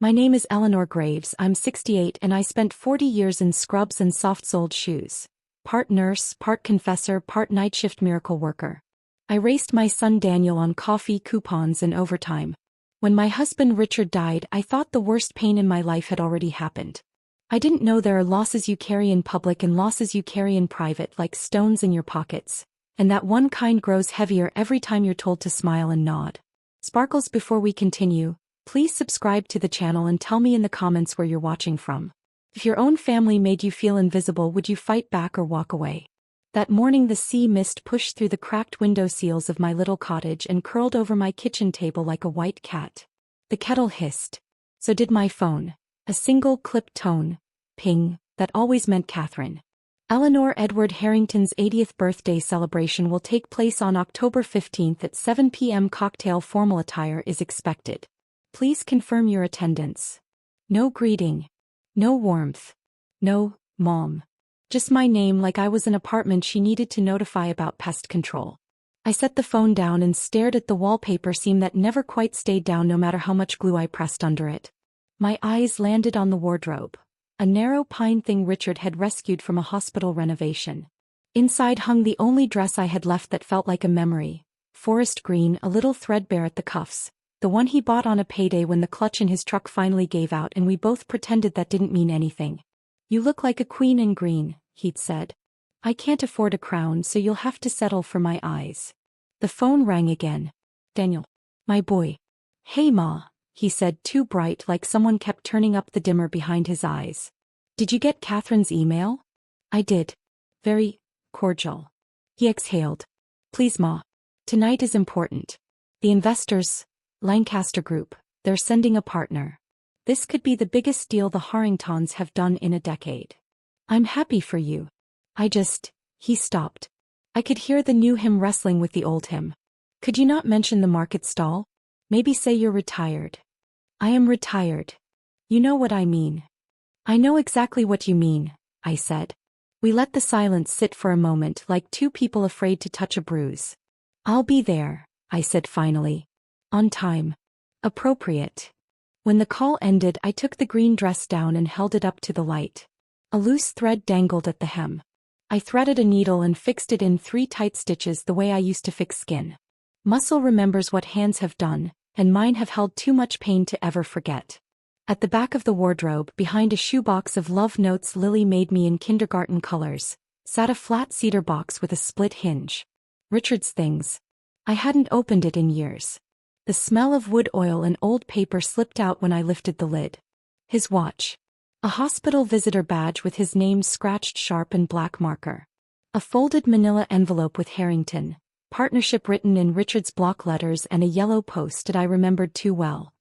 My name is Eleanor Graves, I'm 68 and I spent 40 years in scrubs and soft-soled shoes. Part nurse, part confessor, part night shift miracle worker. I raised my son Daniel on coffee, coupons and overtime. When my husband Richard died, I thought the worst pain in my life had already happened. I didn't know there are losses you carry in public and losses you carry in private, like stones in your pockets, and that one kind grows heavier every time you're told to smile and nod. Sparkles, before we continue, please subscribe to the channel and tell me in the comments where you're watching from. If your own family made you feel invisible, would you fight back or walk away? That morning the sea mist pushed through the cracked window sills of my little cottage and curled over my kitchen table like a white cat. The kettle hissed. So did my phone. A single clipped tone. Ping, that always meant Catherine. Eleanor Edward Harrington's 80th birthday celebration will take place on October 15th at 7 p.m. Cocktail formal attire is expected. Please confirm your attendance. No greeting. No warmth. No, Mom. Just my name, like I was an apartment she needed to notify about pest control. I set the phone down and stared at the wallpaper seam that never quite stayed down no matter how much glue I pressed under it. My eyes landed on the wardrobe. A narrow pine thing Richard had rescued from a hospital renovation. Inside hung the only dress I had left that felt like a memory. Forest green, a little threadbare at the cuffs. The one he bought on a payday when the clutch in his truck finally gave out and we both pretended that didn't mean anything. You look like a queen in green, he'd said. I can't afford a crown, so you'll have to settle for my eyes. The phone rang again. Daniel. My boy. Hey Ma, he said, too bright, like someone kept turning up the dimmer behind his eyes. Did you get Catherine's email? I did. Very cordial. He exhaled. Please Ma. Tonight is important. The investors, Lancaster Group, they're sending a partner. This could be the biggest deal the Harringtons have done in a decade. I'm happy for you. He stopped. I could hear the new him wrestling with the old him. Could you not mention the market stall? Maybe say you're retired. I am retired. You know what I mean. I know exactly what you mean, I said. We let the silence sit for a moment, like two people afraid to touch a bruise. I'll be there, I said finally. On time. Appropriate. When the call ended, I took the green dress down and held it up to the light. A loose thread dangled at the hem. I threaded a needle and fixed it in 3 tight stitches the way I used to fix skin. Muscle remembers what hands have done, and mine have held too much pain to ever forget. At the back of the wardrobe, behind a shoebox of love notes Lily made me in kindergarten colors, sat a flat cedar box with a split hinge. Richard's things. I hadn't opened it in years. The smell of wood oil and old paper slipped out when I lifted the lid. His watch. A hospital visitor badge with his name scratched sharp in black marker. A folded manila envelope with Harrington, partnership written in Richard's block letters, and a yellow post-it I remembered too well.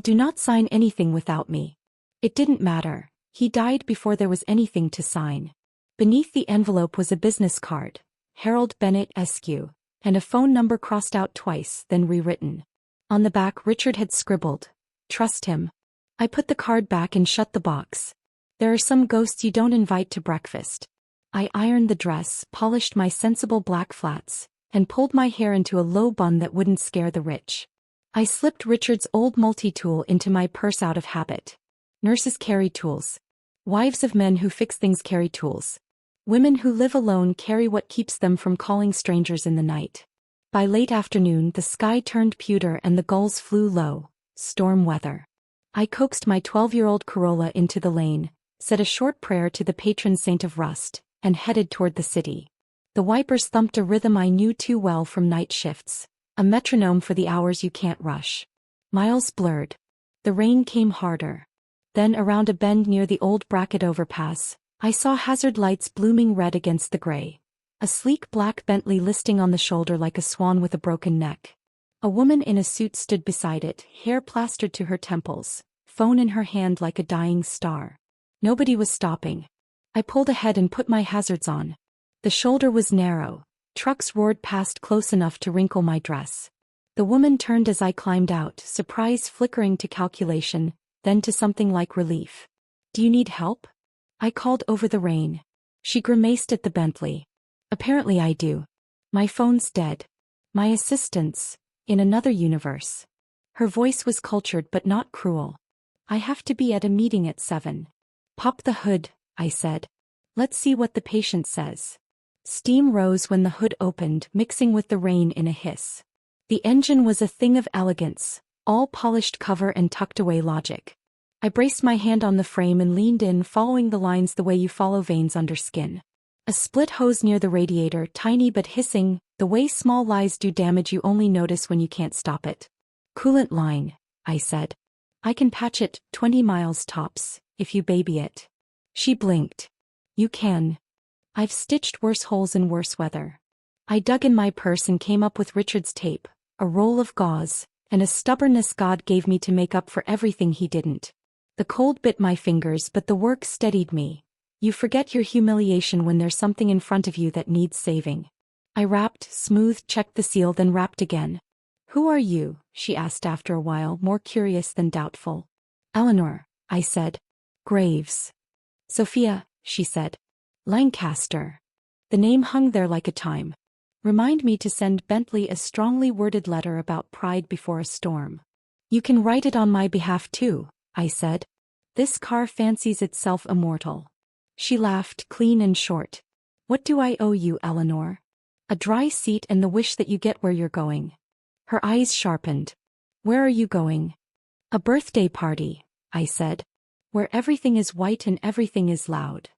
Do not sign anything without me. It didn't matter. He died before there was anything to sign. Beneath the envelope was a business card, Harold Bennett Esq, and a phone number crossed out twice, then rewritten. On the back Richard had scribbled, "Trust him." I put the card back and shut the box. There are some ghosts you don't invite to breakfast. I ironed the dress, polished my sensible black flats, and pulled my hair into a low bun that wouldn't scare the rich. I slipped Richard's old multi-tool into my purse out of habit. Nurses carry tools. Wives of men who fix things carry tools. Women who live alone carry what keeps them from calling strangers in the night. By late afternoon the sky turned pewter and the gulls flew low. Storm weather. I coaxed my 12-year-old Corolla into the lane, said a short prayer to the patron saint of rust, and headed toward the city. The wipers thumped a rhythm I knew too well from night shifts, a metronome for the hours you can't rush. Miles blurred. The rain came harder. Then around a bend near the old Bracket overpass, I saw hazard lights blooming red against the gray. A sleek black Bentley listing on the shoulder like a swan with a broken neck. A woman in a suit stood beside it, hair plastered to her temples, phone in her hand like a dying star. Nobody was stopping. I pulled ahead and put my hazards on. The shoulder was narrow. Trucks roared past close enough to wrinkle my dress. The woman turned as I climbed out, surprise flickering to calculation, then to something like relief. "Do you need help?" I called over the rain. She grimaced at the Bentley. "Apparently I do. My phone's dead. My assistant's in another universe." Her voice was cultured but not cruel. I have to be at a meeting at 7. Pop the hood, I said. Let's see what the patient says. Steam rose when the hood opened, mixing with the rain in a hiss. The engine was a thing of elegance, all polished cover and tucked away logic. I braced my hand on the frame and leaned in, following the lines the way you follow veins under skin. A split hose near the radiator, tiny but hissing, the way small lies do damage you only notice when you can't stop it. Coolant line, I said. I can patch it, 20 miles tops, if you baby it. She blinked. You can. I've stitched worse holes in worse weather. I dug in my purse and came up with Richard's tape, a roll of gauze, and a stubbornness God gave me to make up for everything he didn't. The cold bit my fingers, but the work steadied me. You forget your humiliation when there's something in front of you that needs saving. I wrapped, smoothed, checked the seal, then wrapped again. Who are you? She asked after a while, more curious than doubtful. Eleanor, I said. Graves. Sophia, she said. Lancaster. The name hung there like a time. Remind me to send Bentley a strongly worded letter about pride before a storm. You can write it on my behalf too, I said. This car fancies itself immortal. She laughed, clean and short. What do I owe you, Eleanor? A dry seat and the wish that you get where you're going. Her eyes sharpened. Where are you going? A birthday party, I said. Where everything is white and everything is loud.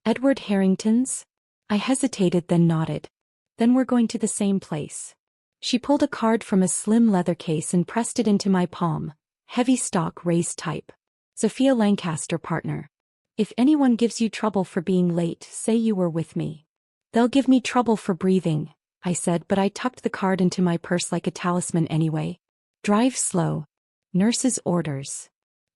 Edward Harrington's? I hesitated, then nodded. Then we're going to the same place. She pulled a card from a slim leather case and pressed it into my palm. Heavy stock, raised type. Sophia Lancaster, partner. If anyone gives you trouble for being late, say you were with me. They'll give me trouble for breathing, I said, but I tucked the card into my purse like a talisman anyway. Drive slow. Nurse's orders.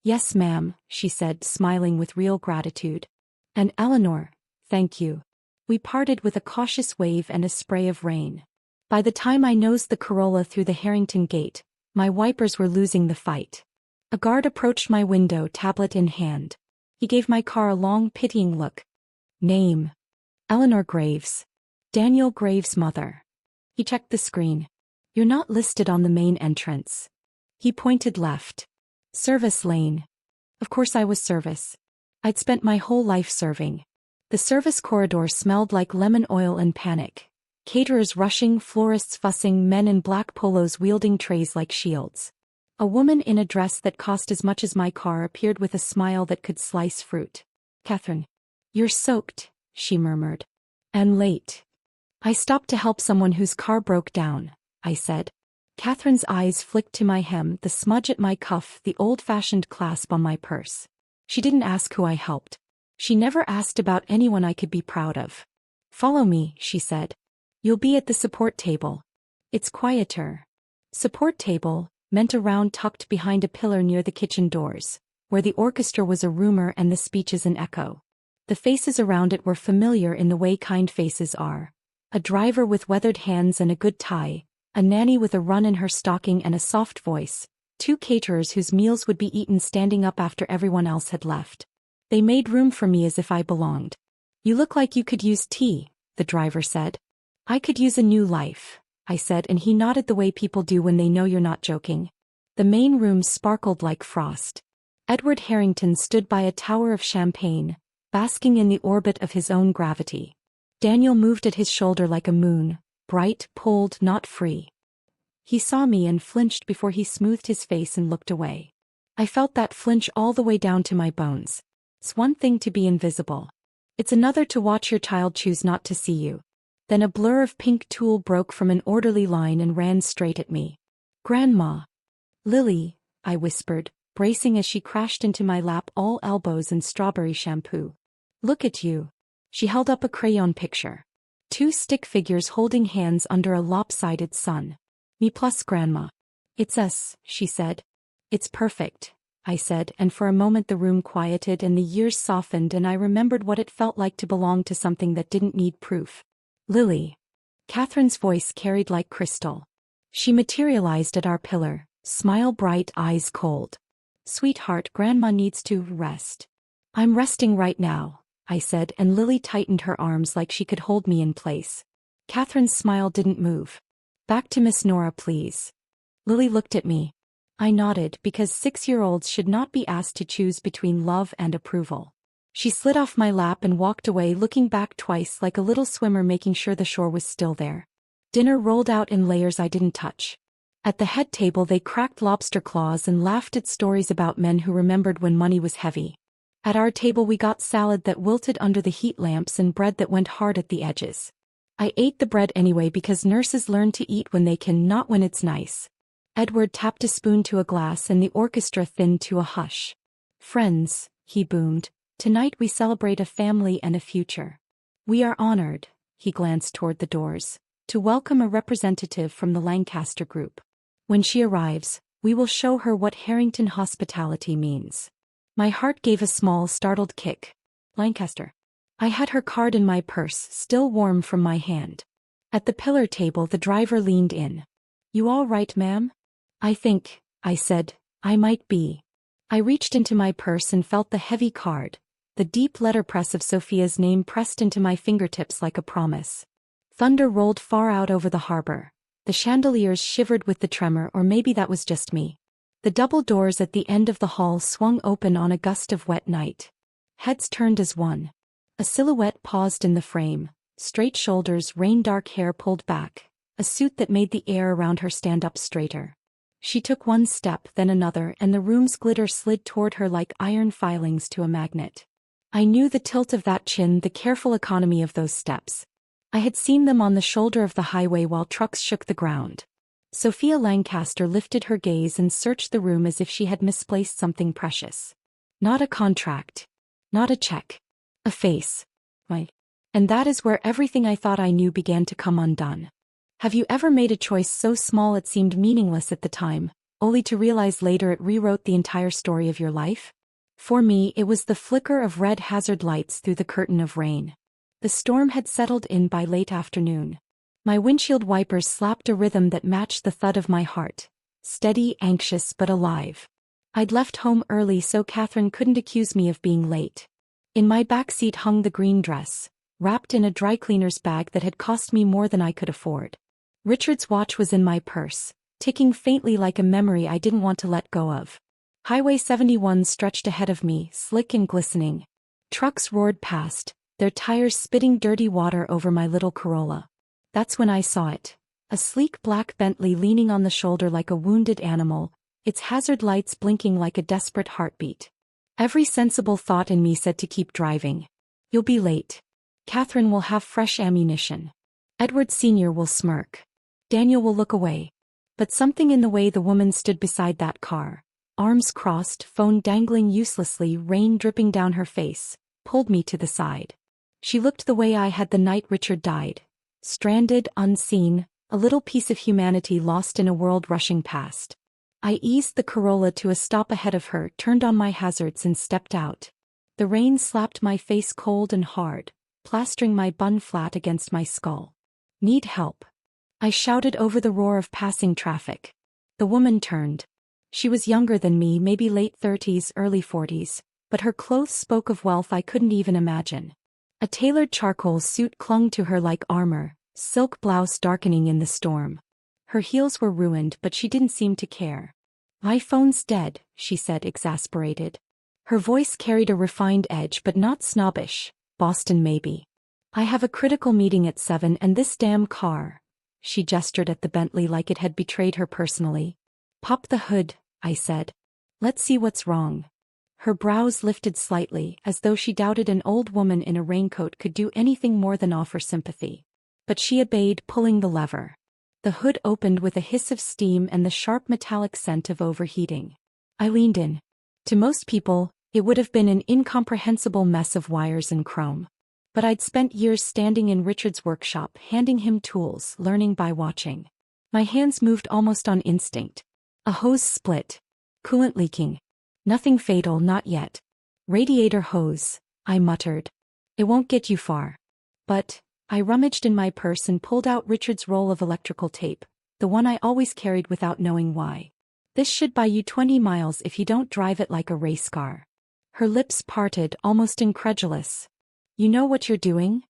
Yes, ma'am, she said, smiling with real gratitude. And Eleanor, thank you. We parted with a cautious wave and a spray of rain. By the time I nosed the Corolla through the Harrington gate, my wipers were losing the fight. A guard approached my window, tablet in hand. He gave my car a long, pitying look. Name. Eleanor Graves. Daniel Graves' mother. He checked the screen. You're not listed on the main entrance. He pointed left. Service lane. Of course I was service. I'd spent my whole life serving. The service corridor smelled like lemon oil and panic. Caterers rushing, florists fussing, men in black polos wielding trays like shields. A woman in a dress that cost as much as my car appeared with a smile that could slice fruit. Catherine. You're soaked, she murmured. And late. I stopped to help someone whose car broke down, I said. Catherine's eyes flicked to my hem, the smudge at my cuff, the old-fashioned clasp on my purse. She didn't ask who I helped. She never asked about anyone I could be proud of. Follow me, she said. You'll be at the support table. It's quieter. Support table meant a round tucked behind a pillar near the kitchen doors, where the orchestra was a rumor and the speeches an echo. The faces around it were familiar in the way kind faces are. A driver with weathered hands and a good tie, a nanny with a run in her stocking and a soft voice, 2 caterers whose meals would be eaten standing up after everyone else had left. They made room for me as if I belonged. You look like you could use tea, the driver said. I could use a new life, I said, and he nodded the way people do when they know you're not joking. The main room sparkled like frost. Edward Harrington stood by a tower of champagne, basking in the orbit of his own gravity. Daniel moved at his shoulder like a moon, bright, pulled, not free. He saw me and flinched before he smoothed his face and looked away. I felt that flinch all the way down to my bones. It's one thing to be invisible. It's another to watch your child choose not to see you. Then a blur of pink tulle broke from an orderly line and ran straight at me. Grandma. Lily, I whispered, bracing as she crashed into my lap, all elbows and strawberry shampoo. Look at you. She held up a crayon picture. 2 stick figures holding hands under a lopsided sun. Me plus Grandma. It's us, she said. It's perfect, I said, and for a moment the room quieted and the years softened and I remembered what it felt like to belong to something that didn't need proof. Lily. Catherine's voice carried like crystal. She materialized at our pillar, smile bright, eyes cold. Sweetheart, Grandma needs to rest. I'm resting right now, I said, and Lily tightened her arms like she could hold me in place. Catherine's smile didn't move. Back to Miss Nora, please. Lily looked at me. I nodded because 6-year-olds should not be asked to choose between love and approval. She slid off my lap and walked away, looking back twice like a little swimmer, making sure the shore was still there. Dinner rolled out in layers I didn't touch. At the head table they cracked lobster claws and laughed at stories about men who remembered when money was heavy. At our table we got salad that wilted under the heat lamps and bread that went hard at the edges. I ate the bread anyway because nurses learn to eat when they can, not when it's nice. Edward tapped a spoon to a glass and the orchestra thinned to a hush. "Friends," he boomed, "tonight we celebrate a family and a future. We are honored," he glanced toward the doors, "to welcome a representative from the Lancaster group. When she arrives, we will show her what Harrington hospitality means." My heart gave a small, startled kick. Lancaster. I had her card in my purse, still warm from my hand. At the pillar table the driver leaned in. "You all right, ma'am?" I said, "I might be." I reached into my purse and felt the heavy card, the deep letterpress of Sophia's name pressed into my fingertips like a promise. Thunder rolled far out over the harbor. The chandeliers shivered with the tremor, or maybe that was just me. The double doors at the end of the hall swung open on a gust of wet night. Heads turned as one. A silhouette paused in the frame, straight shoulders, rain-dark hair pulled back, a suit that made the air around her stand up straighter. She took one step, then another, and the room's glitter slid toward her like iron filings to a magnet. I knew the tilt of that chin, the careful economy of those steps. I had seen them on the shoulder of the highway while trucks shook the ground. Sophia Lancaster lifted her gaze and searched the room as if she had misplaced something precious. Not a contract. Not a check. A face. And that is where everything I thought I knew began to come undone. Have you ever made a choice so small it seemed meaningless at the time, only to realize later it rewrote the entire story of your life? For me, it was the flicker of red hazard lights through the curtain of rain. The storm had settled in by late afternoon. My windshield wipers slapped a rhythm that matched the thud of my heart. Steady, anxious, but alive. I'd left home early so Catherine couldn't accuse me of being late. In my backseat hung the green dress, wrapped in a dry cleaner's bag that had cost me more than I could afford. Richard's watch was in my purse, ticking faintly like a memory I didn't want to let go of. Highway 71 stretched ahead of me, slick and glistening. Trucks roared past, their tires spitting dirty water over my little Corolla. That's when I saw it. A sleek black Bentley leaning on the shoulder like a wounded animal, its hazard lights blinking like a desperate heartbeat. Every sensible thought in me said to keep driving. You'll be late. Catherine will have fresh ammunition. Edward Sr. will smirk. Daniel will look away. But something in the way the woman stood beside that car, arms crossed, phone dangling uselessly, rain dripping down her face, pulled me to the side. She looked the way I had the night Richard died. Stranded, unseen, a little piece of humanity lost in a world rushing past. I eased the Corolla to a stop ahead of her, turned on my hazards and stepped out. The rain slapped my face cold and hard, plastering my bun flat against my skull. Need help? I shouted over the roar of passing traffic. The woman turned. She was younger than me, maybe late 30s, early 40s, but her clothes spoke of wealth I couldn't even imagine. A tailored charcoal suit clung to her like armor, silk blouse darkening in the storm. Her heels were ruined, but she didn't seem to care. "My phone's dead," she said, exasperated. Her voice carried a refined edge but not snobbish. "Boston maybe. I have a critical meeting at 7 and this damn car." She gestured at the Bentley like it had betrayed her personally. "Pop the hood," I said. "Let's see what's wrong." Her brows lifted slightly, as though she doubted an old woman in a raincoat could do anything more than offer sympathy. But she obeyed, pulling the lever. The hood opened with a hiss of steam and the sharp metallic scent of overheating. I leaned in. To most people, it would have been an incomprehensible mess of wires and chrome. But I'd spent years standing in Richard's workshop, handing him tools, learning by watching. My hands moved almost on instinct. A hose split. Coolant leaking. Nothing fatal, not yet. "Radiator hose," I muttered. "It won't get you far." But I rummaged in my purse and pulled out Richard's roll of electrical tape, the one I always carried without knowing why. "This should buy you 20 miles if you don't drive it like a race car." Her lips parted, almost incredulous. "You know what you're doing?"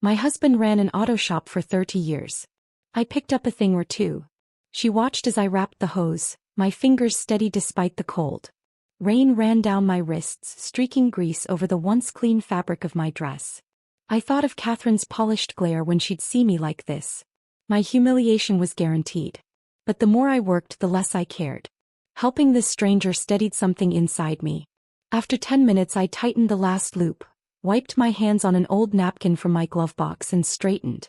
"My husband ran an auto shop for 30 years. I picked up a thing or two." She watched as I wrapped the hose, my fingers steady despite the cold. Rain ran down my wrists, streaking grease over the once clean fabric of my dress. I thought of Catherine's polished glare when she'd see me like this. My humiliation was guaranteed. But the more I worked, the less I cared. Helping this stranger steadied something inside me. After 10 minutes, I tightened the last loop, wiped my hands on an old napkin from my glove box and straightened.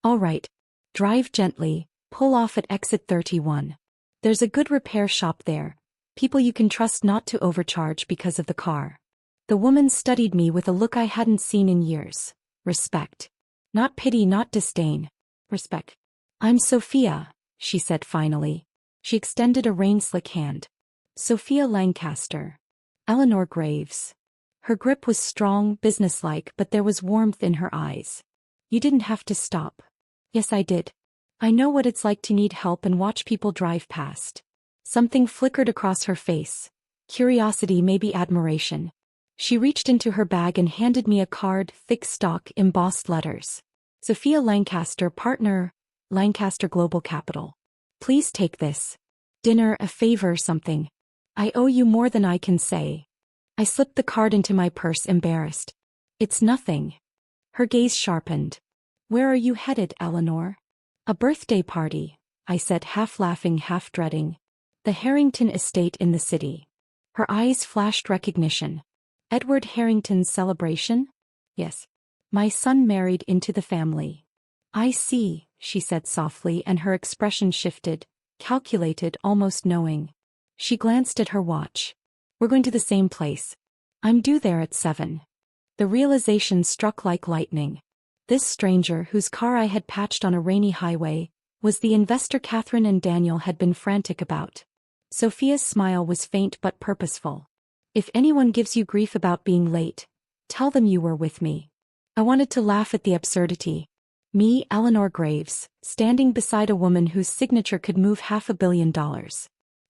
All right. Drive gently, pull off at exit 31. There's a good repair shop there. People you can trust not to overcharge because of the car. The woman studied me with a look I hadn't seen in years. Respect. Not pity, not disdain. Respect. I'm Sophia, she said finally. She extended a rain-slick hand. Sophia Lancaster. Eleanor Graves. Her grip was strong, businesslike, but there was warmth in her eyes. You didn't have to stop. Yes, I did. I know what it's like to need help and watch people drive past. Something flickered across her face. Curiosity, maybe admiration. She reached into her bag and handed me a card, thick stock, embossed letters. Sophia Lancaster, partner, Lancaster Global Capital. Please take this. Dinner, a favor, something. I owe you more than I can say. I slipped the card into my purse, embarrassed. It's nothing. Her gaze sharpened. Where are you headed, Eleanor? A birthday party, I said, half laughing, half dreading. The Harrington estate in the city. Her eyes flashed recognition. Edward Harrington's celebration? Yes. My son married into the family. I see, she said softly, and her expression shifted, calculated, almost knowing. She glanced at her watch. We're going to the same place. I'm due there at 7. The realization struck like lightning. This stranger, whose car I had patched on a rainy highway, was the investor Catherine and Daniel had been frantic about. Sophia's smile was faint but purposeful. If anyone gives you grief about being late, tell them you were with me. I wanted to laugh at the absurdity. Me, Eleanor Graves, standing beside a woman whose signature could move $500 million.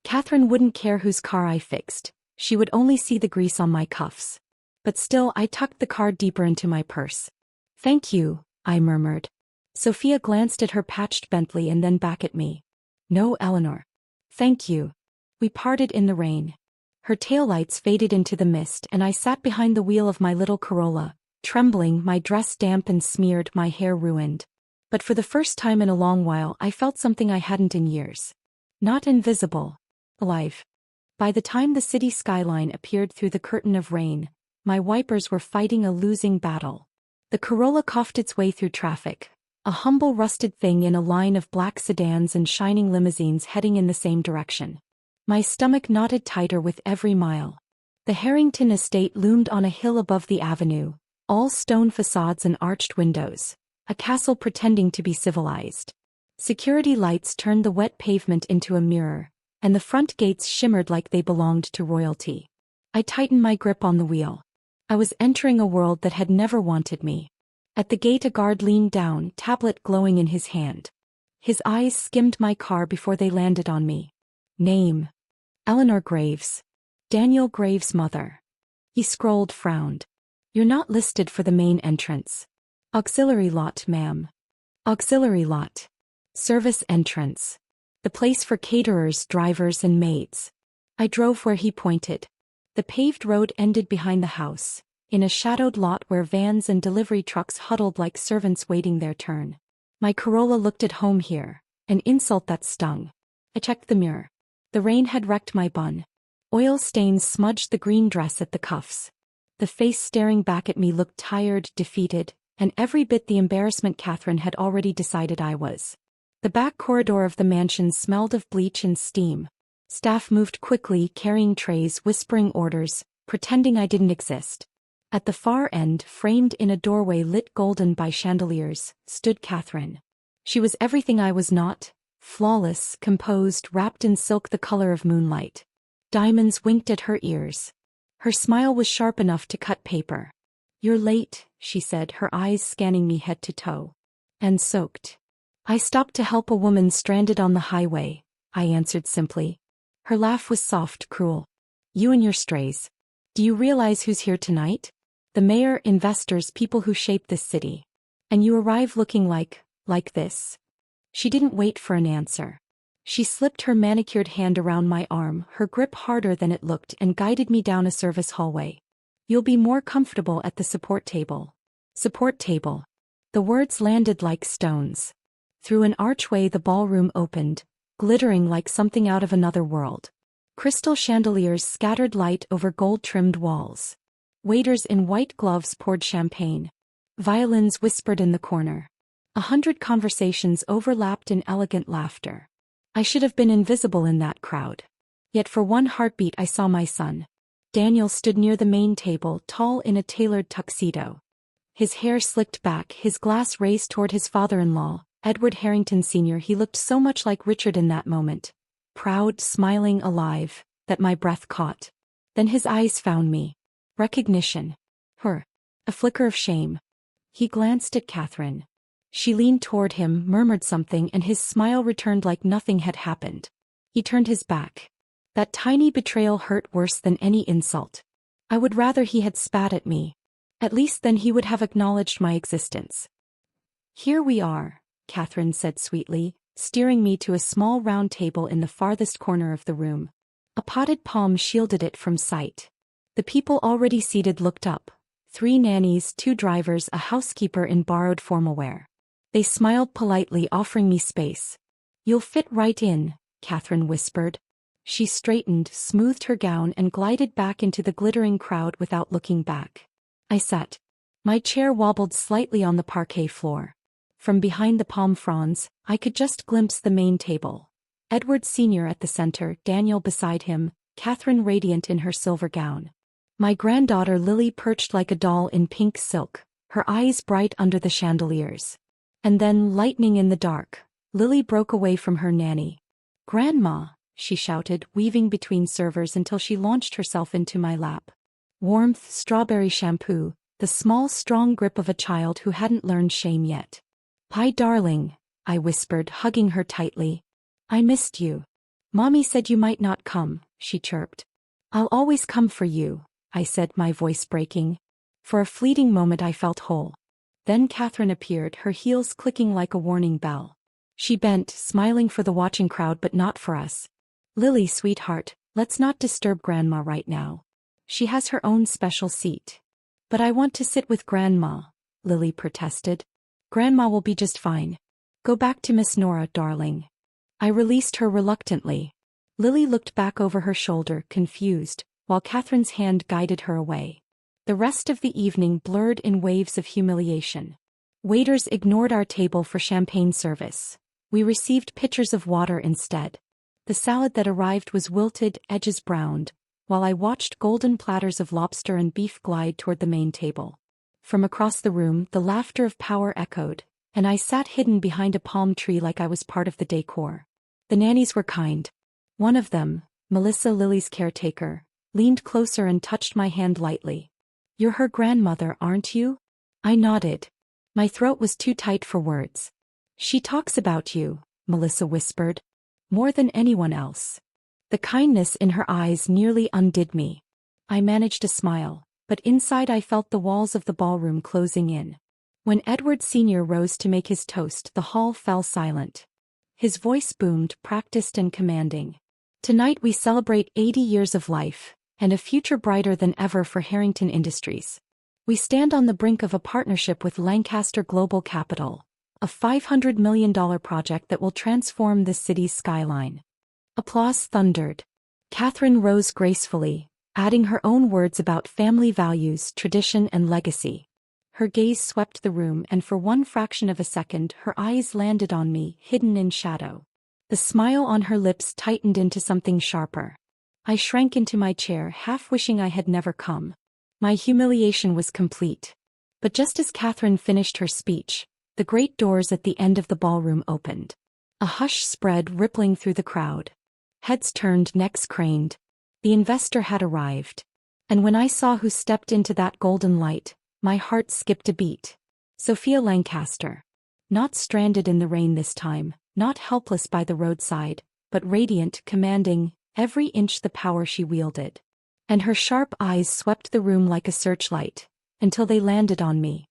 Catherine wouldn't care whose car I fixed. She would only see the grease on my cuffs. But still, I tucked the card deeper into my purse. Thank you, I murmured. Sophia glanced at her patched Bentley and then back at me. No, Eleanor. Thank you. We parted in the rain. Her taillights faded into the mist and I sat behind the wheel of my little Corolla, trembling, my dress damp and smeared, my hair ruined. But for the first time in a long while I felt something I hadn't in years. Not invisible. Alive. By the time the city skyline appeared through the curtain of rain, my wipers were fighting a losing battle. The Corolla coughed its way through traffic, a humble rusted thing in a line of black sedans and shining limousines heading in the same direction. My stomach knotted tighter with every mile. The Harrington estate loomed on a hill above the avenue, all stone facades and arched windows, a castle pretending to be civilized. Security lights turned the wet pavement into a mirror, and the front gates shimmered like they belonged to royalty. I tightened my grip on the wheel. I was entering a world that had never wanted me. At the gate a guard leaned down, tablet glowing in his hand. His eyes skimmed my car before they landed on me. Name. Eleanor Graves. Daniel Graves' mother. He scrolled, frowned. You're not listed for the main entrance. Auxiliary lot, ma'am. Auxiliary lot. Service entrance. The place for caterers, drivers, and maids. I drove where he pointed. The paved road ended behind the house, in a shadowed lot where vans and delivery trucks huddled like servants waiting their turn. My Corolla looked at home here, an insult that stung. I checked the mirror. The rain had wrecked my bun. Oil stains smudged the green dress at the cuffs. The face staring back at me looked tired, defeated, and every bit the embarrassment Catherine had already decided I was. The back corridor of the mansion smelled of bleach and steam. Staff moved quickly, carrying trays, whispering orders, pretending I didn't exist. At the far end, framed in a doorway lit golden by chandeliers, stood Catherine. She was everything I was not. Flawless, composed, wrapped in silk the color of moonlight. Diamonds winked at her ears. Her smile was sharp enough to cut paper. You're late, she said, her eyes scanning me head to toe. And soaked. I stopped to help a woman stranded on the highway, I answered simply. Her laugh was soft, cruel. You and your strays. Do you realize who's here tonight? The mayor, investors, people who shape this city. And you arrive looking like this. She didn't wait for an answer. She slipped her manicured hand around my arm, her grip harder than it looked, and guided me down a service hallway. You'll be more comfortable at the support table. Support table. The words landed like stones. Through an archway the ballroom opened, glittering like something out of another world. Crystal chandeliers scattered light over gold-trimmed walls. Waiters in white gloves poured champagne. Violins whispered in the corner. 100 conversations overlapped in elegant laughter. I should have been invisible in that crowd. Yet for one heartbeat I saw my son. Daniel stood near the main table, tall in a tailored tuxedo. His hair slicked back, his glass raised toward his father-in-law, Edward Harrington Sr. He looked so much like Richard in that moment. Proud, smiling, alive, that my breath caught. Then his eyes found me. Recognition. Her. A flicker of shame. He glanced at Catherine. She leaned toward him, murmured something, and his smile returned like nothing had happened. He turned his back. That tiny betrayal hurt worse than any insult. I would rather he had spat at me. At least then he would have acknowledged my existence. Here we are, Catherine said sweetly, steering me to a small round table in the farthest corner of the room. A potted palm shielded it from sight. The people already seated looked up. 3 nannies, 2 drivers, a housekeeper in borrowed formal wear. They smiled politely, offering me space. You'll fit right in, Catherine whispered. She straightened, smoothed her gown, and glided back into the glittering crowd without looking back. I sat. My chair wobbled slightly on the parquet floor. From behind the palm fronds, I could just glimpse the main table. Edward Sr. at the center, Daniel beside him, Catherine radiant in her silver gown. My granddaughter Lily perched like a doll in pink silk, her eyes bright under the chandeliers. And then, lightning in the dark, Lily broke away from her nanny. "Grandma," she shouted, weaving between servers until she launched herself into my lap. Warmth, strawberry shampoo, the small, strong grip of a child who hadn't learned shame yet. "Hi, darling," I whispered, hugging her tightly. "I missed you. Mommy said you might not come," she chirped. "I'll always come for you," I said, my voice breaking. For a fleeting moment I felt whole. Then Catherine appeared, her heels clicking like a warning bell. She bent, smiling for the watching crowd but not for us. "Lily, sweetheart, let's not disturb Grandma right now. She has her own special seat." "But I want to sit with Grandma," Lily protested. "Grandma will be just fine. Go back to Miss Nora, darling." I released her reluctantly. Lily looked back over her shoulder, confused, while Catherine's hand guided her away. The rest of the evening blurred in waves of humiliation. Waiters ignored our table for champagne service. We received pitchers of water instead. The salad that arrived was wilted, edges browned, while I watched golden platters of lobster and beef glide toward the main table. From across the room, the laughter of power echoed, and I sat hidden behind a palm tree like I was part of the decor. The nannies were kind. One of them, Melissa, Lily's caretaker, leaned closer and touched my hand lightly. "You're her grandmother, aren't you?" I nodded. My throat was too tight for words. "She talks about you," Melissa whispered. "More than anyone else." The kindness in her eyes nearly undid me. I managed a smile, but inside I felt the walls of the ballroom closing in. When Edward Sr. rose to make his toast, the hall fell silent. His voice boomed, practiced and commanding. "Tonight we celebrate 80 years of life, and a future brighter than ever for Harrington Industries. We stand on the brink of a partnership with Lancaster Global Capital, a $500 million project that will transform this city's skyline." Applause thundered. Catherine rose gracefully, adding her own words about family values, tradition and legacy. Her gaze swept the room, and for one fraction of a second her eyes landed on me, hidden in shadow. The smile on her lips tightened into something sharper. I shrank into my chair, half wishing I had never come. My humiliation was complete. But just as Catherine finished her speech, the great doors at the end of the ballroom opened. A hush spread, rippling through the crowd. Heads turned, necks craned. The investor had arrived. And when I saw who stepped into that golden light, my heart skipped a beat. Sophia Lancaster. Not stranded in the rain this time, not helpless by the roadside, but radiant, commanding, every inch the power she wielded. And her sharp eyes swept the room like a searchlight, until they landed on me.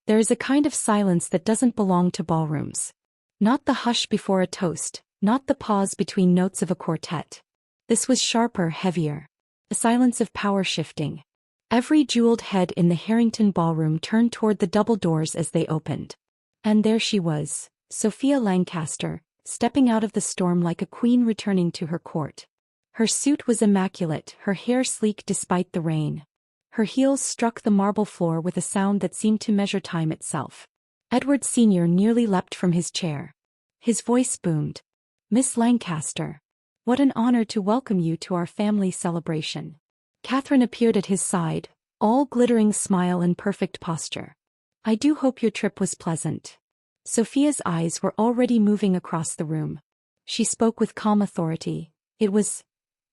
There is a kind of silence that doesn't belong to ballrooms. Not the hush before a toast, Not the pause between notes of a quartet. This was sharper, heavier. A silence of power shifting. Every jeweled head in the Harrington ballroom turned toward the double doors as they opened. And there she was, Sophia Lancaster, stepping out of the storm like a queen returning to her court. Her suit was immaculate, her hair sleek despite the rain. Her heels struck the marble floor with a sound that seemed to measure time itself. Edward Sr. nearly leapt from his chair. His voice boomed. "Miss Lancaster. What an honor to welcome you to our family celebration." Catherine appeared at his side, all glittering smile and perfect posture. "I do hope your trip was pleasant." Sophia's eyes were already moving across the room. She spoke with calm authority. "It was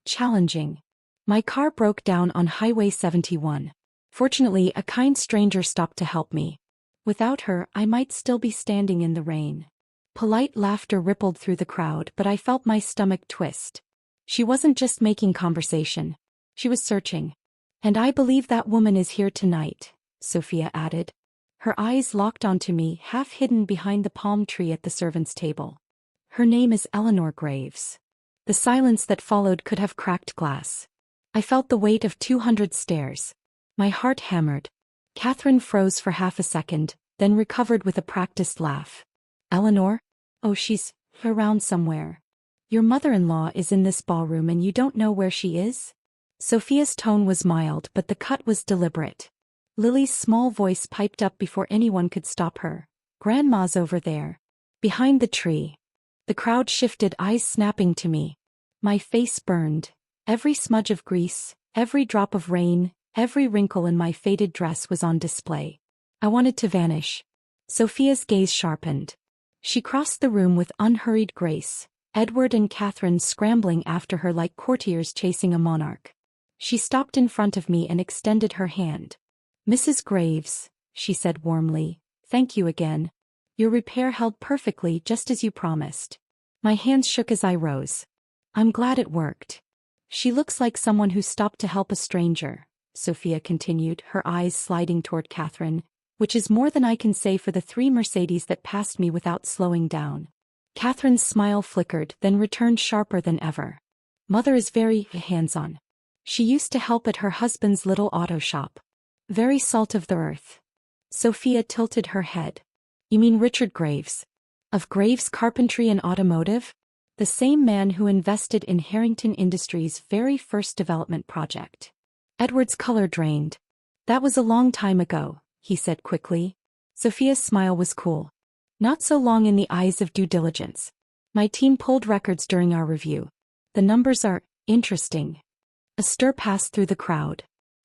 challenging. My car broke down on Highway 71. Fortunately, a kind stranger stopped to help me. Without her, I might still be standing in the rain." Polite laughter rippled through the crowd, but I felt my stomach twist. She wasn't just making conversation. She was searching. "And I believe that woman is here tonight," Sophia added. Her eyes locked onto me, half hidden behind the palm tree at the servants' table. "Her name is Eleanor Graves." The silence that followed could have cracked glass. I felt the weight of 200 stares. My heart hammered. Catherine froze for half a second, then recovered with a practiced laugh. "Eleanor? Oh, she's around somewhere. Your mother-in-law is in this ballroom and you don't know where she is?" Sophia's tone was mild, but the cut was deliberate. Lily's small voice piped up before anyone could stop her. "Grandma's over there. Behind the tree." The crowd shifted, eyes snapping to me. My face burned. Every smudge of grease, every drop of rain, every wrinkle in my faded dress was on display. I wanted to vanish. Sophia's gaze sharpened. She crossed the room with unhurried grace, Edward and Catherine scrambling after her like courtiers chasing a monarch. She stopped in front of me and extended her hand. "Mrs. Graves," she said warmly, "thank you again. Your repair held perfectly just as you promised." My hands shook as I rose. "I'm glad it worked." "She looks like someone who stopped to help a stranger," Sophia continued, her eyes sliding toward Catherine, "which is more than I can say for the 3 Mercedes that passed me without slowing down." Catherine's smile flickered, then returned sharper than ever. "Mother is very hands-on. She used to help at her husband's little auto shop. Very salt of the earth." Sophia tilted her head. "You mean Richard Graves? Of Graves Carpentry and Automotive? The same man who invested in Harrington Industries' very first development project." Edward's color drained. "That was a long time ago," he said quickly. Sophia's smile was cool. "Not so long in the eyes of due diligence. My team pulled records during our review. The numbers are interesting." A stir passed through the crowd.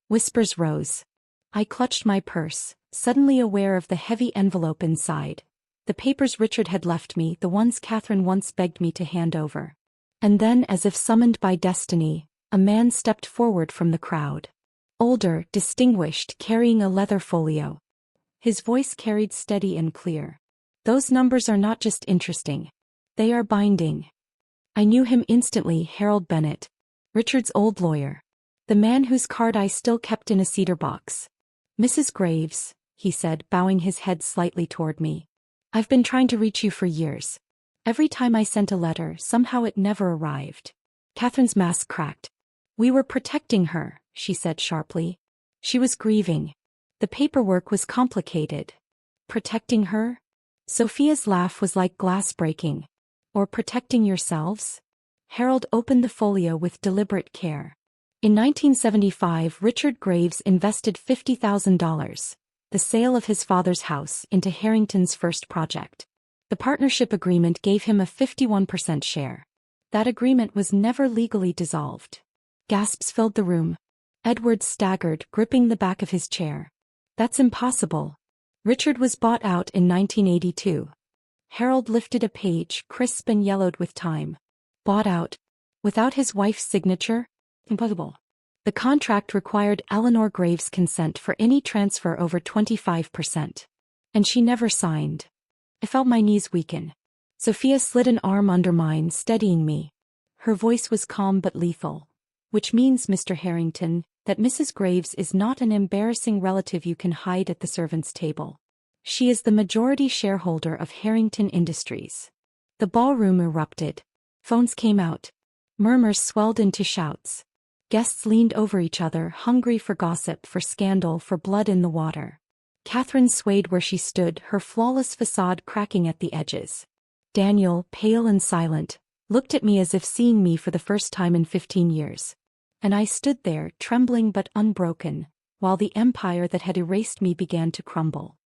Whispers rose. I clutched my purse, suddenly aware of the heavy envelope inside. The papers Richard had left me, the ones Catherine once begged me to hand over. And then, as if summoned by destiny, a man stepped forward from the crowd. Older, distinguished, carrying a leather folio. His voice carried steady and clear. "Those numbers are not just interesting. They are binding." I knew him instantly, Harold Bennett. Richard's old lawyer. The man whose card I still kept in a cedar box. "Mrs. Graves," he said, bowing his head slightly toward me. "I've been trying to reach you for years. Every time I sent a letter, somehow it never arrived." Catherine's mask cracked. "We were protecting her," she said sharply. She was grieving. The paperwork was complicated. "Protecting her?" Sophia's laugh was like glass breaking. "Or protecting yourselves?" Harold opened the folio with deliberate care. In 1975, Richard Graves invested $50,000, the sale of his father's house, into Harrington's first project. The partnership agreement gave him a 51% share. That agreement was never legally dissolved. Gasps filled the room. Edward staggered, gripping the back of his chair. "That's impossible. Richard was bought out in 1982. Harold lifted a page, crisp and yellowed with time. "Bought out? Without his wife's signature? Impossible." The contract required Eleanor Graves' consent for any transfer over 25%. And she never signed. I felt my knees weaken. Sophia slid an arm under mine, steadying me. Her voice was calm but lethal. "Which means, Mr. Harrington, that Mrs. Graves is not an embarrassing relative you can hide at the servants' table. She is the majority shareholder of Harrington Industries." The ballroom erupted. Phones came out. Murmurs swelled into shouts. Guests leaned over each other, hungry for gossip, for scandal, for blood in the water. Catherine swayed where she stood, her flawless facade cracking at the edges. Daniel, pale and silent, looked at me as if seeing me for the first time in 15 years. And I stood there, trembling but unbroken, while the empire that had erased me began to crumble.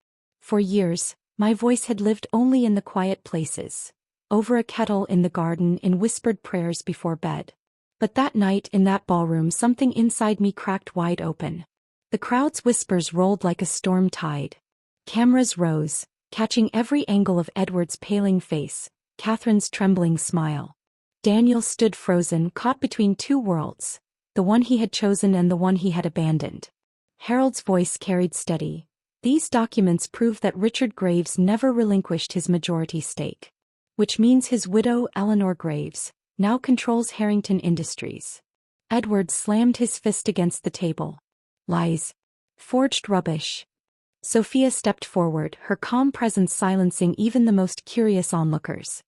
For years, my voice had lived only in the quiet places, over a kettle in the garden, in whispered prayers before bed. But that night in that ballroom, something inside me cracked wide open. The crowd's whispers rolled like a storm tide. Cameras rose, catching every angle of Edward's paling face, Catherine's trembling smile. Daniel stood frozen, caught between two worlds, the one he had chosen and the one he had abandoned. Harold's voice carried steady. These documents prove that Richard Graves never relinquished his majority stake. Which means his widow, Eleanor Graves, now controls Harrington Industries. Edward slammed his fist against the table. Lies. Forged rubbish. Sophia stepped forward, her calm presence silencing even the most curious onlookers.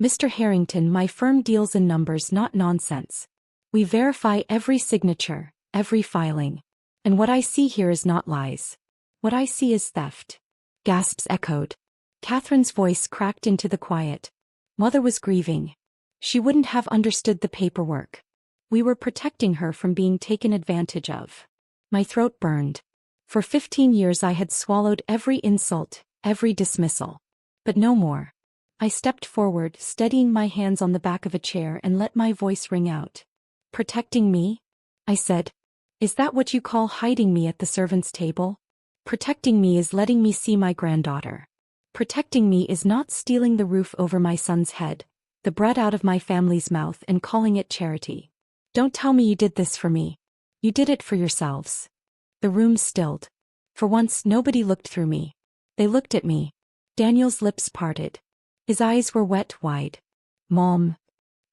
Mr. Harrington, my firm deals in numbers, not nonsense. We verify every signature, every filing. And what I see here is not lies. What I see is theft. Gasps echoed. Catherine's voice cracked into the quiet. Mother was grieving. She wouldn't have understood the paperwork. We were protecting her from being taken advantage of. My throat burned. For 15 years I had swallowed every insult, every dismissal. But no more. I stepped forward, steadying my hands on the back of a chair, and let my voice ring out. Protecting me? I said. Is that what you call hiding me at the servants' table? Protecting me is letting me see my granddaughter. Protecting me is not stealing the roof over my son's head, the bread out of my family's mouth, and calling it charity. Don't tell me you did this for me. You did it for yourselves. The room stilled. For once nobody looked through me. They looked at me. Daniel's lips parted. His eyes were wet wide. Mom.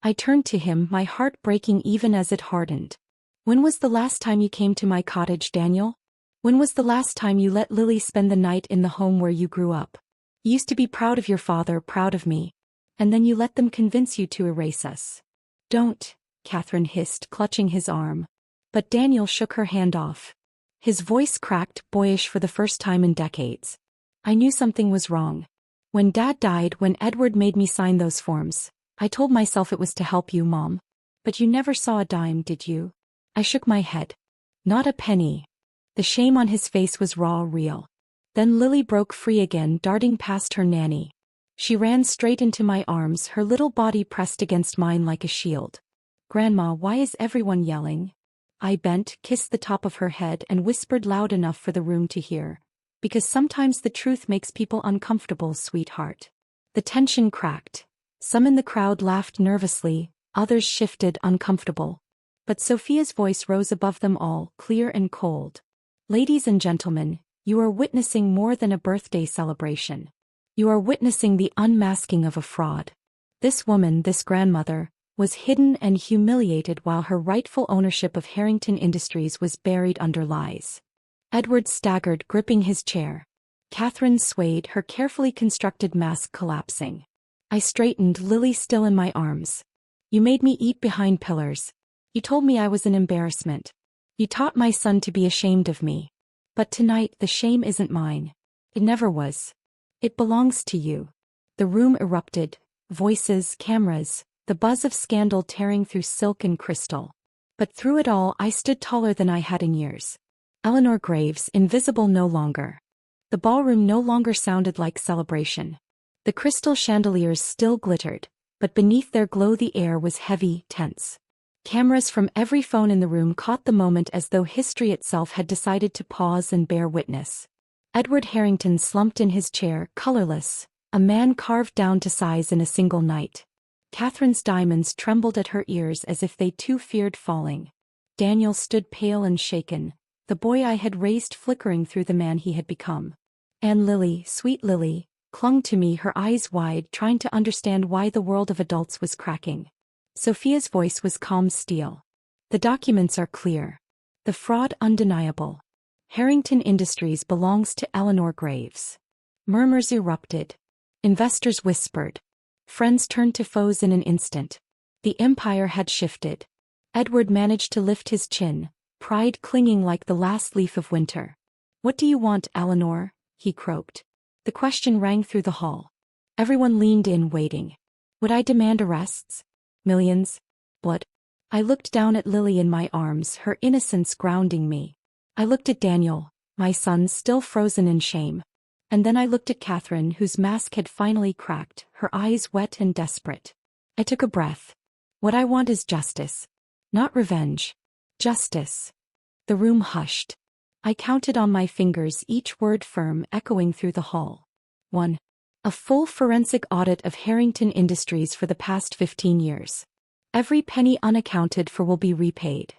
I turned to him, my heart breaking even as it hardened. When was the last time you came to my cottage, Daniel? When was the last time you let Lily spend the night in the home where you grew up? You used to be proud of your father, proud of me. And then you let them convince you to erase us. Don't, Catherine hissed, clutching his arm. But Daniel shook her hand off. His voice cracked, boyish for the first time in decades. I knew something was wrong. When Dad died, when Edward made me sign those forms, I told myself it was to help you, Mom. But you never saw a dime, did you? I shook my head. Not a penny. The shame on his face was raw, real. Then Lily broke free again, darting past her nanny. She ran straight into my arms, her little body pressed against mine like a shield. Grandma, why is everyone yelling? I bent, kissed the top of her head, and whispered loud enough for the room to hear. Because sometimes the truth makes people uncomfortable, sweetheart. The tension cracked. Some in the crowd laughed nervously, others shifted, uncomfortable. But Sophia's voice rose above them all, clear and cold. Ladies and gentlemen, you are witnessing more than a birthday celebration. You are witnessing the unmasking of a fraud. This woman, this grandmother, was hidden and humiliated while her rightful ownership of Harrington Industries was buried under lies. Edward staggered, gripping his chair. Catherine swayed, her carefully constructed mask collapsing. I straightened, Lily still in my arms. You made me eat behind pillars. You told me I was an embarrassment. You taught my son to be ashamed of me. But tonight the shame isn't mine. It never was. It belongs to you. The room erupted. Voices, cameras, the buzz of scandal tearing through silk and crystal. But through it all I stood taller than I had in years. Eleanor Graves, invisible no longer. The ballroom no longer sounded like celebration. The crystal chandeliers still glittered, but beneath their glow the air was heavy, tense. Cameras from every phone in the room caught the moment as though history itself had decided to pause and bear witness. Edward Harrington slumped in his chair, colorless, a man carved down to size in a single night. Catherine's diamonds trembled at her ears as if they too feared falling. Daniel stood pale and shaken, the boy I had raised flickering through the man he had become. And Lily, sweet Lily, clung to me, her eyes wide, trying to understand why the world of adults was cracking. Sophia's voice was calm steel. The documents are clear. The fraud undeniable. Harrington Industries belongs to Eleanor Graves. Murmurs erupted. Investors whispered. Friends turned to foes in an instant. The empire had shifted. Edward managed to lift his chin, pride clinging like the last leaf of winter. "What do you want, Eleanor?" he croaked. The question rang through the hall. Everyone leaned in, waiting. Would I demand arrests? Millions? Blood? I looked down at Lily in my arms, her innocence grounding me. I looked at Daniel, my son still frozen in shame. And then I looked at Catherine, whose mask had finally cracked, her eyes wet and desperate. I took a breath. What I want is justice. Not revenge. Justice. The room hushed. I counted on my fingers, each word firm, echoing through the hall. 1. A full forensic audit of Harrington Industries for the past 15 years. Every penny unaccounted for will be repaid.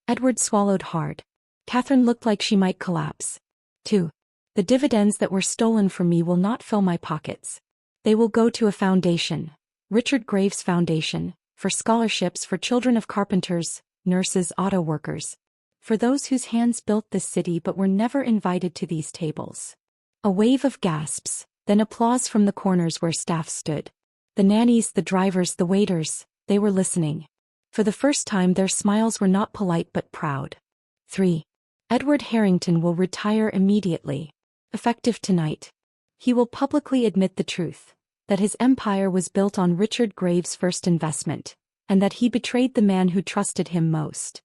Edward swallowed hard. Catherine looked like she might collapse. 2. The dividends that were stolen from me will not fill my pockets. They will go to a foundation, Richard Graves Foundation, for scholarships for children of carpenters, nurses, auto workers. For those whose hands built this city but were never invited to these tables. A wave of gasps, then applause from the corners where staff stood. The nannies, the drivers, the waiters, they were listening. For the first time their smiles were not polite but proud. 3. Edward Harrington will retire immediately. Effective tonight. He will publicly admit the truth, that his empire was built on Richard Graves' first investment, and that he betrayed the man who trusted him most.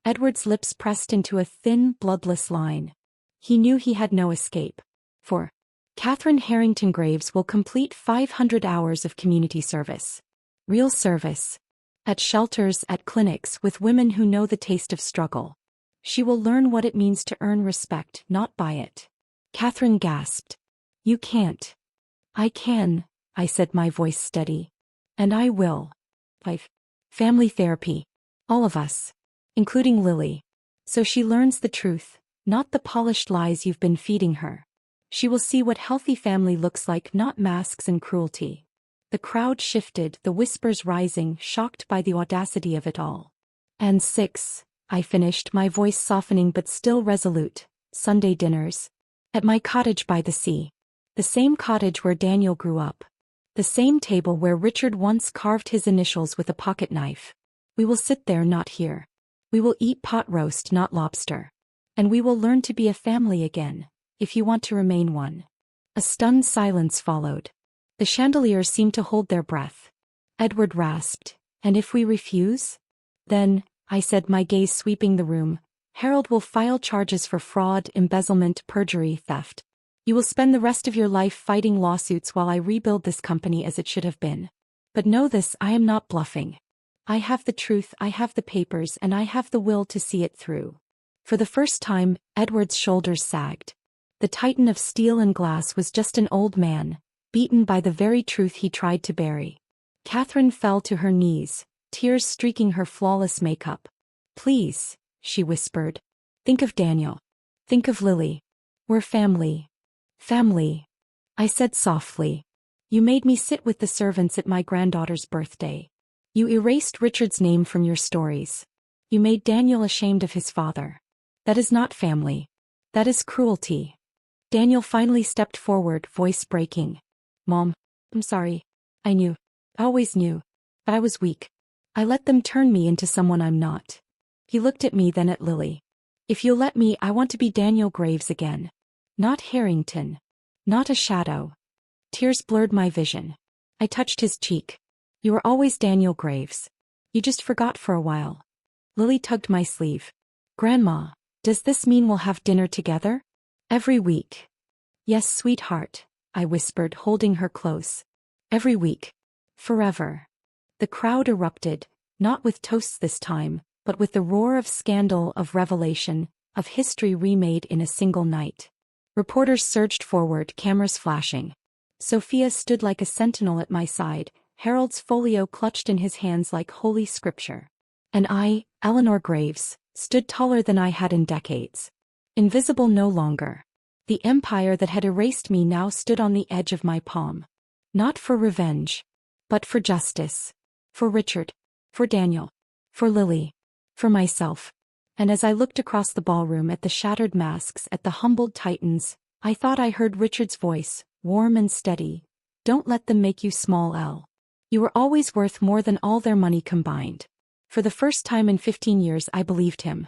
Edward's lips pressed into a thin, bloodless line. He knew he had no escape. 4. Catherine Harrington Graves will complete 500 hours of community service. Real service. At shelters, at clinics, with women who know the taste of struggle. She will learn what it means to earn respect, not buy it. Catherine gasped. You can't. I can, I said, my voice steady. And I will. Family therapy. All of us. Including Lily. So she learns the truth, not the polished lies you've been feeding her. She will see what healthy family looks like, not masks and cruelty. The crowd shifted, the whispers rising, shocked by the audacity of it all. And 6, I finished, my voice softening but still resolute. Sunday dinners. At my cottage by the sea. The same cottage where Daniel grew up. The same table where Richard once carved his initials with a pocket knife. We will sit there, not here. We will eat pot roast, not lobster. And we will learn to be a family again, if you want to remain one. A stunned silence followed. The chandeliers seemed to hold their breath. Edward rasped, and if we refuse? Then, I said, my gaze sweeping the room, Harold will file charges for fraud, embezzlement, perjury, theft. You will spend the rest of your life fighting lawsuits while I rebuild this company as it should have been. But know this, I am not bluffing. I have the truth, I have the papers, and I have the will to see it through. For the first time, Edward's shoulders sagged. The titan of steel and glass was just an old man, beaten by the very truth he tried to bury. Catherine fell to her knees, tears streaking her flawless makeup. Please, she whispered. Think of Daniel. Think of Lily. We're family. Family. I said softly. You made me sit with the servants at my granddaughter's birthday. You erased Richard's name from your stories. You made Daniel ashamed of his father. That is not family. That is cruelty. Daniel finally stepped forward, voice breaking. Mom, I'm sorry. I knew. I always knew. But I was weak. I let them turn me into someone I'm not. He looked at me, then at Lily. If you'll let me, I want to be Daniel Graves again. Not Harrington. Not a shadow. Tears blurred my vision. I touched his cheek. You were always Daniel Graves. You just forgot for a while. Lily tugged my sleeve. Grandma, does this mean we'll have dinner together? Every week. Yes, sweetheart, I whispered, holding her close. Every week. Forever. The crowd erupted, not with toasts this time, but with the roar of scandal, of revelation, of history remade in a single night. Reporters surged forward, cameras flashing. Sophia stood like a sentinel at my side, Harold's folio clutched in his hands like holy scripture. And I, Eleanor Graves, stood taller than I had in decades. Invisible no longer. The empire that had erased me now stood on the edge of my palm. Not for revenge, but for justice. For Richard. For Daniel. For Lily. For myself. And as I looked across the ballroom at the shattered masks, at the humbled titans, I thought I heard Richard's voice, warm and steady. Don't let them make you small, Elle. You were always worth more than all their money combined. For the first time in 15 years I believed him.